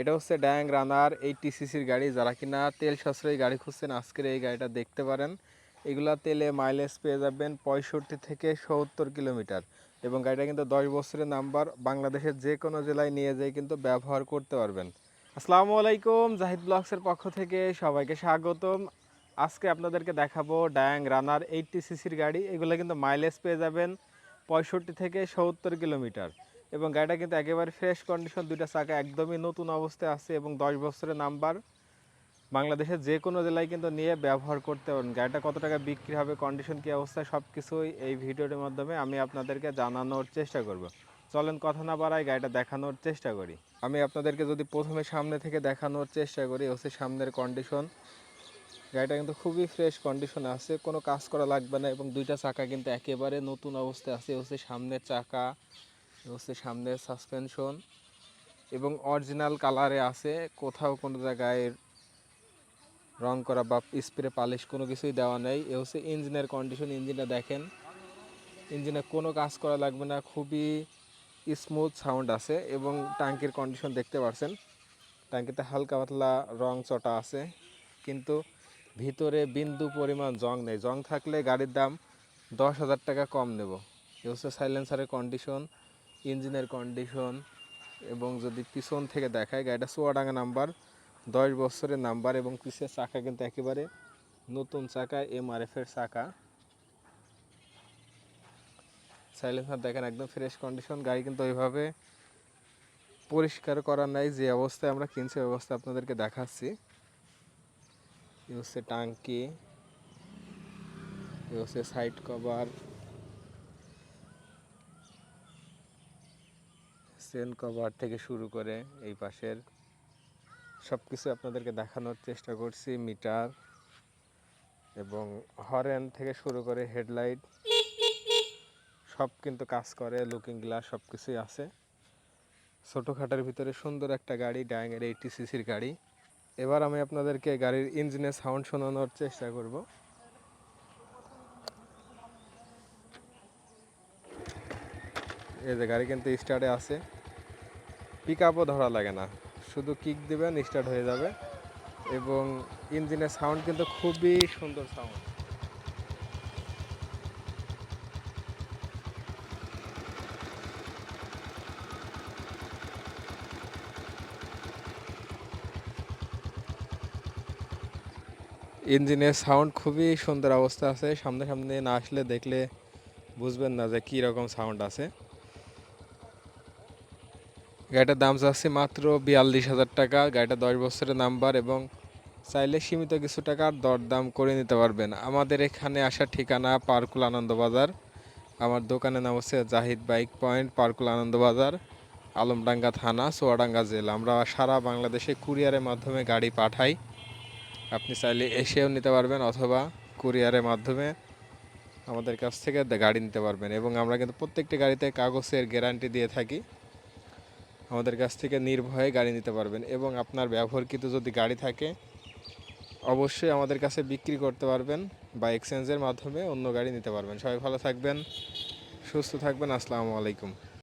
এটা হচ্ছে ড্যাং রানার 80 সিসির গাড়ি। যারা কিনা তেল সাশ্রয়ী গাড়ি খুঁজছেন আজকের এই গাড়িটা দেখতে পারেন। এগুলা তেলে মাইলেজ পেয়ে যাবেন 65 থেকে 70 কিলোমিটার এবং গাড়িটা কিন্তু 10 বছরের নাম্বার। বাংলাদেশের যে কোনো জেলায় নিয়ে যেয়ে কিন্তু ব্যবহার করতে পারবেন। আসসালামু আলাইকুম, জাহিদ ব্লগসের পক্ষ থেকে সবাইকে স্বাগতম। আজকে আপনাদেরকে দেখাবো ড্যাং রানার 80 সিসির গাড়ি। এগুলো কিন্তু মাইলেজ পেয়ে যাবেন 65 থেকে 70 কিলোমিটার এবং গাড়িটা কিন্তু একেবারে ফ্রেশ কন্ডিশন, দুইটা চাকা একদমই নতুন অবস্থায় আছে এবং 10 বছরের নাম্বার। বাংলাদেশের যে কোনো জেলায় কিন্তু নিয়ে ব্যবহার করতে পারেন। গাড়িটা কত টাকা বিক্রি হবে, কন্ডিশন কী অবস্থায়, সব কিছুই এই ভিডিওটির মাধ্যমে আমি আপনাদেরকে জানানোর চেষ্টা করব। চলেন কথা না বাড়াই গাড়িটা দেখানোর চেষ্টা করি। আমি আপনাদেরকে যদি প্রথমে সামনে থেকে দেখানোর চেষ্টা করি, হচ্ছে সামনের কন্ডিশন। গাড়িটা কিন্তু খুবই ফ্রেশ কন্ডিশনে আছে, কোনো কাজ করা লাগবে না এবং দুইটা চাকা কিন্তু একেবারে নতুন অবস্থায় আছে। হচ্ছে সামনের চাকা, হচ্ছে সামনের সাসপেনশন এবং অরিজিনাল কালারে আছে, কোথাও কোনো জায়গায় রং করা বা স্প্রে পালিশ কোনো কিছুই দেওয়া নেই। এ হচ্ছে ইঞ্জিনের কন্ডিশন। ইঞ্জিনটা দেখেন, ইঞ্জিনে কোনো কাজ করা লাগবে না, খুবই স্মুথ সাউন্ড আছে এবং ট্যাঙ্কির কন্ডিশন দেখতে পাচ্ছেন। ট্যাঙ্কিতে হালকা পাতলা রং চটা আছে, কিন্তু ভিতরে বিন্দু পরিমাণ জং নেই। জং থাকলে গাড়ির দাম 10,000 টাকা কম নেব। এ হচ্ছে সাইলেন্সারের কন্ডিশন, ইঞ্জিনের কন্ডিশন এবং যদি পিছন থেকে দেখায়, গাড়িটা চুয়াডাঙ্গা নাম্বার, 10 বছরের নাম্বার এবং পিছের চাকা কিন্তু একেবারে নতুন চাকা, MRF-এর চাকা। সাইলেন্সার দেখেন একদম ফ্রেশ কন্ডিশন। গাড়ি কিন্তু ওইভাবে পরিষ্কার করা নাই, যে অবস্থায় আমরা কিনছি ওই অবস্থায় আপনাদেরকে দেখাচ্ছি। এ হচ্ছে টাঙ্কি, এ হচ্ছে সাইড কভার, চেন কভার থেকে শুরু করে এই পাশের সব কিছু আপনাদেরকে দেখানোর চেষ্টা করছি। মিটার এবং হরেন থেকে শুরু করে হেডলাইট সব কিন্তু কাজ করে, লুকিং গ্লাস সব কিছুই আছে। ছোটোখাটোর ভিতরে সুন্দর একটা গাড়ি, ড্যাংয়ের 80 সিসির গাড়ি। এবার আমি আপনাদেরকে গাড়ির ইঞ্জিনের সাউন্ড শোনানোর চেষ্টা করব। এই যে গাড়ি কিন্তু স্টার্টে আছে, পিক আপও ধরা লাগে না, শুধু কিক দিবেন স্টার্ট হয়ে যাবে এবং ইঞ্জিনের সাউন্ড কিন্তু খুবই সুন্দর সাউন্ড। ইঞ্জিনের সাউন্ড খুবই সুন্দর অবস্থা আছে, সামনে সামনে না আসলে দেখলে বুঝবেন না যে কী রকম সাউন্ড আছে। গাড়িটার দাম চাচ্ছি মাত্র 42,000 টাকা। গাড়িটা 10 বছরের নাম্বার এবং চাইলে সীমিত কিছু টাকার দরদাম করে নিতে পারবেন। আমাদের এখানে আসার ঠিকানা পার্কুল আনন্দবাজার। আমার দোকানের নাম হচ্ছে জাহিদ বাইক পয়েন্ট, পার্কুল আনন্দবাজার, আলমডাঙ্গা থানা, চুয়াডাঙ্গা জেলা। আমরা সারা বাংলাদেশে কুরিয়ারের মাধ্যমে গাড়ি পাঠাই। আপনি চাইলে এসেও নিতে পারবেন অথবা কুরিয়ারের মাধ্যমে আমাদের কাছ থেকে গাড়ি নিতে পারবেন এবং আমরা কিন্তু প্রত্যেকটি গাড়িতে কাগজের গ্যারান্টি দিয়ে থাকি। আমাদের কাছ থেকে নির্ভয়ে গাড়ি নিতে পারবেন এবং আপনার ব্যবহৃত যদি গাড়ি থাকে অবশ্যই আমাদের কাছে বিক্রি করতে পারবেন বা এক্সচেঞ্জের মাধ্যমে অন্য গাড়ি নিতে পারবেন। সবাই ভালো থাকবেন, সুস্থ থাকবেন। আসসালামু আলাইকুম।